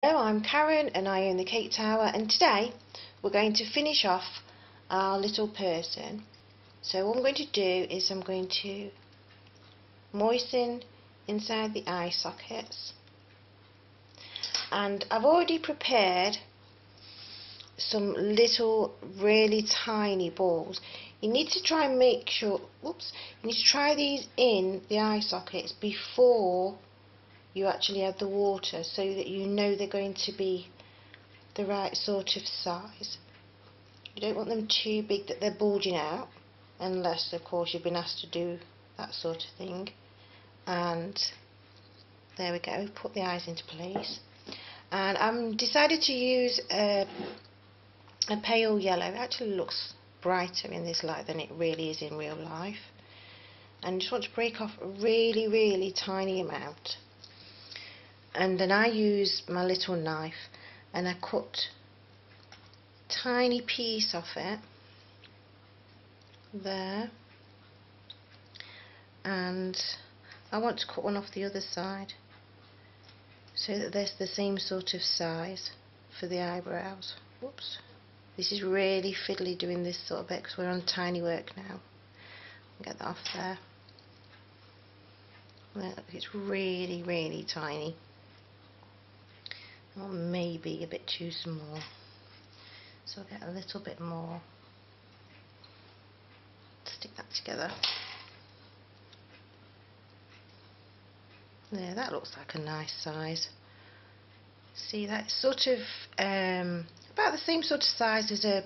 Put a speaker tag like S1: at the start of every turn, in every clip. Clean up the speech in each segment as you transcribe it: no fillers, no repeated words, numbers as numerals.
S1: Hello, I'm Karen and I own the Cake Tower, and today we're going to finish off our little person. So what I'm going to do is I'm going to moisten inside the eye sockets, and I've already prepared some little really tiny balls. You need to try and make sure, you need to try these in the eye sockets before you actually add the water, so that you know they're going to be the right sort of size. You don't want them too big that they're bulging out, unless of course you've been asked to do that sort of thing. And there we go, put the eyes into place. And I'm decided to use a pale yellow. It actually looks brighter in this light than it really is in real life. And just want to break off a really tiny amount. And then I use my little knife and I cut a tiny piece of it there, and I want to cut one off the other side so that there's the same sort of size for the eyebrows. Whoops, this is really fiddly doing this sort of bit because we're on tiny work now. Get that off there. Look, it's really tiny. Or maybe a bit too small, so I'll get a little bit more, stick that together. There, that looks like a nice size. See, that's sort of about the same sort of size as a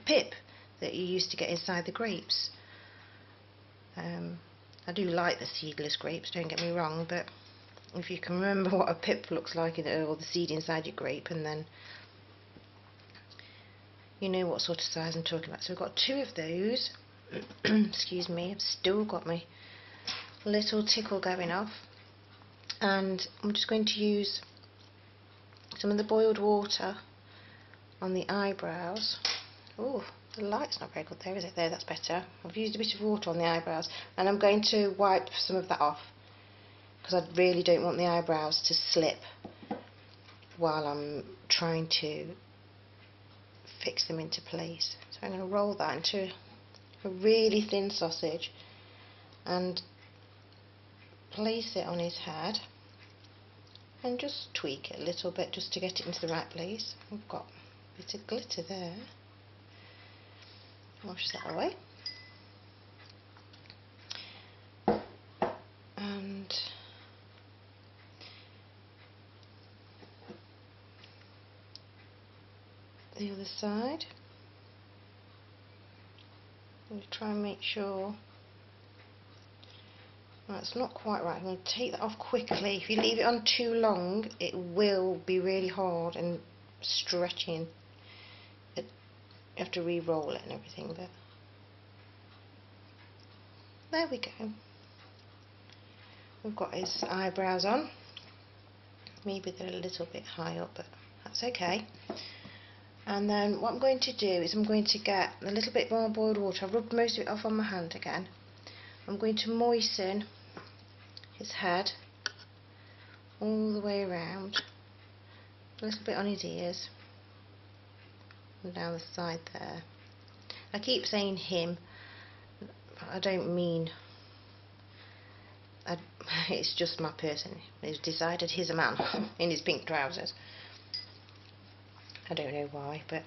S1: pip that you used to get inside the grapes. I do like the seedless grapes, don't get me wrong, but if you can remember what a pip looks like, or the seed inside your grape, and then you know what sort of size I'm talking about. So we've got two of those. Excuse me, I've still got my little tickle going off, and I'm just going to use some of the boiled water on the eyebrows. Oh, the light's not very good there, is it? There, that's better. I've used a bit of water on the eyebrows, and I'm going to wipe some of that off, because I really don't want the eyebrows to slip while I'm trying to fix them into place. So I'm going to roll that into a really thin sausage and place it on his head and just tweak it a little bit just to get it into the right place. I've got a bit of glitter there. Wash that away. And the other side. I'm going to try and make sure that's not quite right. I'm going to take that off quickly. If you leave it on too long, it will be really hard and stretching. You have to re-roll it and everything, but there we go. We've got his eyebrows on. Maybe they're a little bit high up, but that's okay. And then what I'm going to do is I'm going to get a little bit more boiled water. I've rubbed most of it off on my hand again. I'm going to moisten his head all the way around, a little bit on his ears and down the side there. I keep saying him, but I don't mean, it's just my person. He's decided he's a man in his pink trousers. I don't know why, but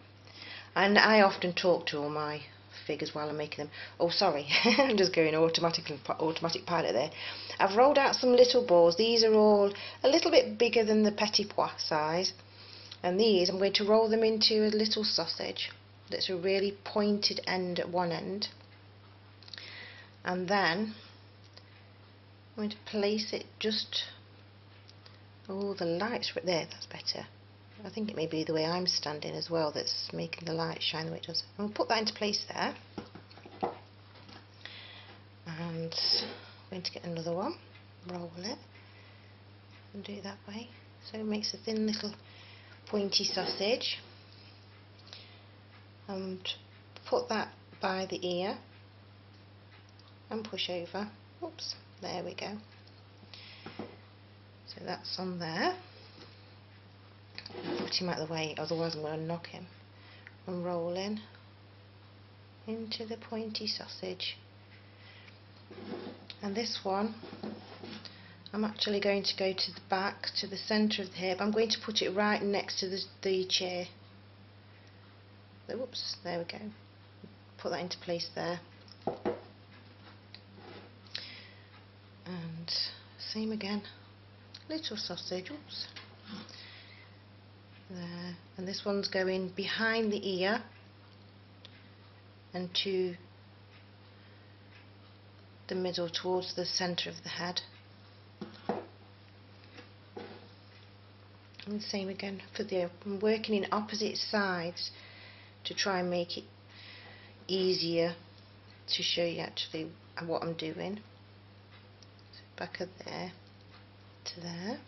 S1: and I often talk to all my figures while I'm making them. Oh, sorry, I'm just going automatic pilot there. I've rolled out some little balls. These are all a little bit bigger than the petit pois size, and these I'm going to roll them into a little sausage that's a really pointed end at one end, and then I'm going to place it just, oh, the light's right there, that's better. I think it may be the way I'm standing as well that's making the light shine the way it does. I'm going to put that into place there. And I'm going to get another one, roll it, and do it that way. So it makes a thin little pointy sausage. And put that by the ear and push over. Oops, there we go. So that's on there. get him out of the way, otherwise I'm going to knock him. And roll in into the pointy sausage. And this one, I'm actually going to go to the back, to the centre of the hip. I'm going to put it right next to the chair. Whoops, there we go. Put that into place there. And same again. Little sausage, oops. There. And this one's going behind the ear and to the middle, towards the centre of the head. And the same again for the, I'm working in opposite sides to try and make it easier to show you actually what I'm doing. So back of there to there.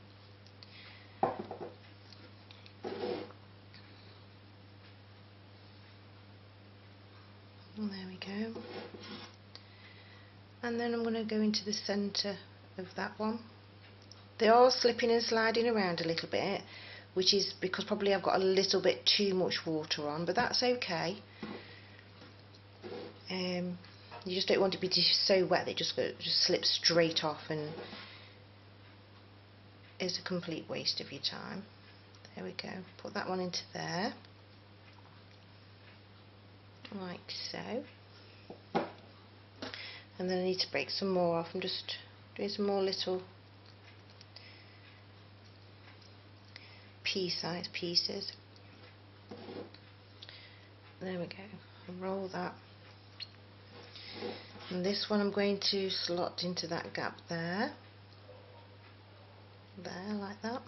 S1: And there we go. And then I'm going to go into the centre of that one. They are slipping and sliding around a little bit, which is because probably I've got a little bit too much water on, but that's okay. You just don't want it to be so wet that it just slips straight off and is a complete waste of your time. There we go. Put that one into there, like so. And then I need to break some more off. I'm just doing some more little pea-sized pieces. There we go. I'll roll that. And this one I'm going to slot into that gap there. There, like that.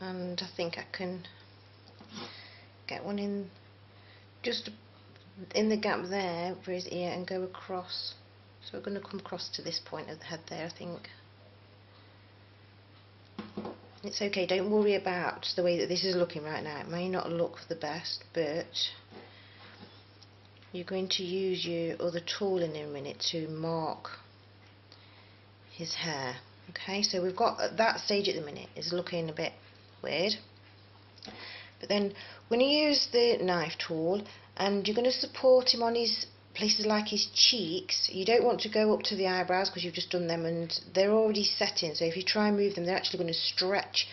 S1: And I think I can get one in just in the gap there for his ear and go across. So we're going to come across to this point of the head there, I think. It's okay, don't worry about the way that this is looking right now. It may not look the best, but you're going to use your other tool in a minute to mark his hair. Okay, so we've got at that stage at the minute. It's looking a bit weird. But then when you use the knife tool and you're going to support him on his places like his cheeks, you don't want to go up to the eyebrows because you've just done them and they're already setting, so if you try and move them they're actually going to stretch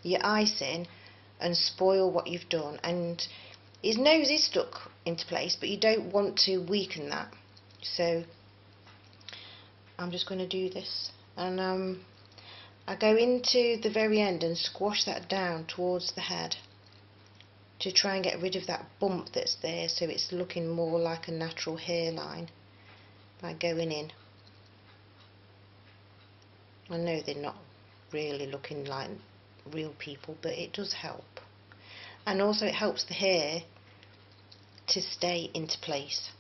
S1: your icing and spoil what you've done. And his nose is stuck into place, but you don't want to weaken that, so I'm just going to do this. And I go into the very end and squash that down towards the head to try and get rid of that bump that's there, so it's looking more like a natural hairline by going in. I know they're not really looking like real people, but it does help. And also it helps the hair to stay into place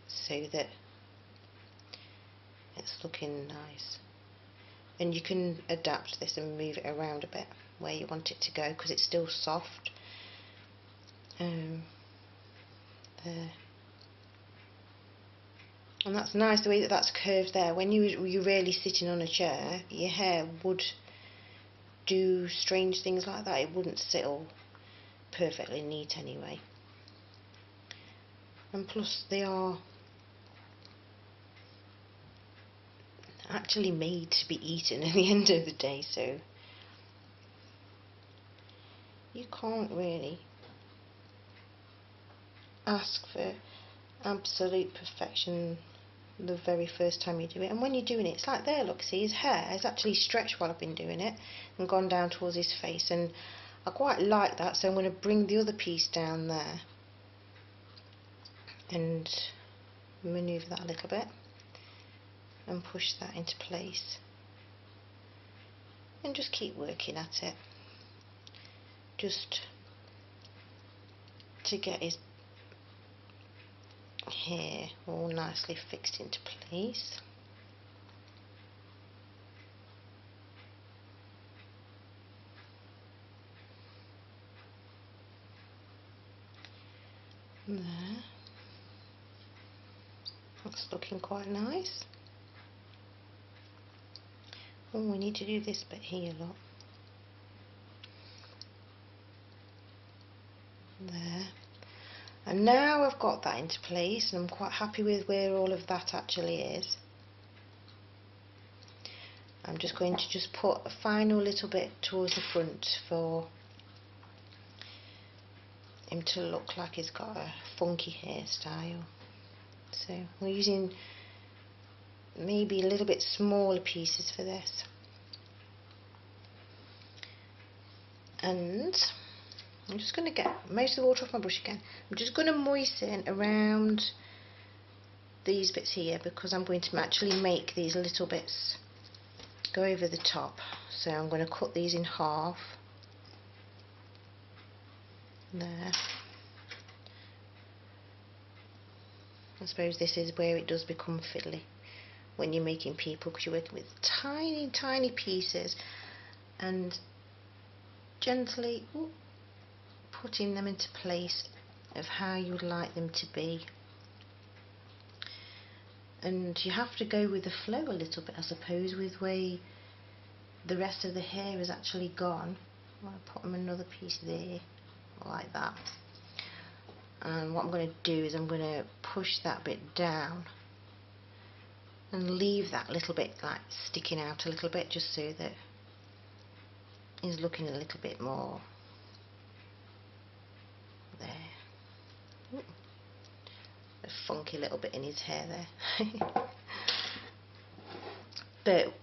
S1: so that it's looking nice. And you can adapt this and move it around a bit where you want it to go because it's still soft. There. And that's nice the way that that's curved there. When you're really sitting on a chair, your hair would do strange things like that. It wouldn't sit all perfectly neat anyway. And plus they are actually made to be eaten at the end of the day, so you can't really ask for absolute perfection the very first time you do it. And when you're doing it, it's like there, look, see, his hair has actually stretched while I've been doing it and gone down towards his face, and I quite like that, so I'm going to bring the other piece down there and manoeuvre that a little bit and push that into place and just keep working at it, just to get his hair all nicely fixed into place. There, that's looking quite nice. Oh, we need to do this bit here, look. There. And now I've got that into place, and I'm quite happy with where all of that actually is. I'm just going to just put a final little bit towards the front for him to look like he's got a funky hairstyle. So we're using maybe a little bit smaller pieces for this. And I'm just going to get most of the water off my brush again. I'm just going to moisten around these bits here, because I'm going to actually make these little bits go over the top. So I'm going to cut these in half. There. I suppose this is where it does become fiddly when you're making people, because you're working with tiny, tiny pieces and gently putting them into place of how you would like them to be. And you have to go with the flow a little bit, I suppose, with where the rest of the hair is actually gone. I'll put them another piece there, like that. And what I'm going to do is I'm going to push that bit down and leave that little bit like sticking out a little bit, just so that he's looking a little bit more there. Ooh. A funky little bit in his hair there. But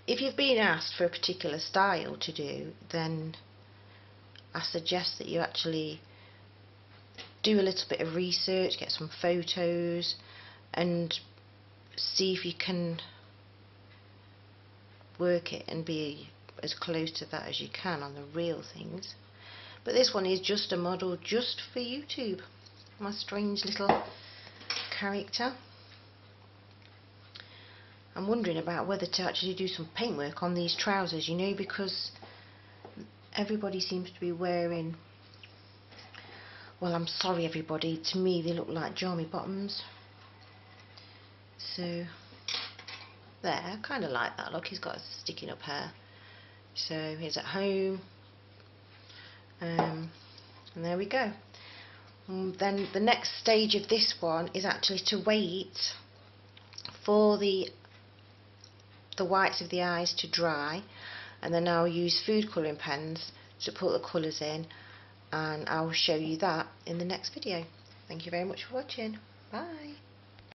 S1: if you've been asked for a particular style to do, then I suggest that you actually do a little bit of research, get some photos, and see if you can work it and be as close to that as you can on the real things. But this one is just a model just for YouTube, my strange little character. I'm wondering about whether to actually do some paintwork on these trousers, you know, because everybody seems to be wearing, well, I'm sorry everybody, to me they look like jammy bottoms. So there, I kind of like that look. He's got sticking up hair. So he's at home, and there we go. Then the next stage of this one is actually to wait for the whites of the eyes to dry, and then I'll use food colouring pens to put the colours in, and I'll show you that in the next video. Thank you very much for watching. Bye.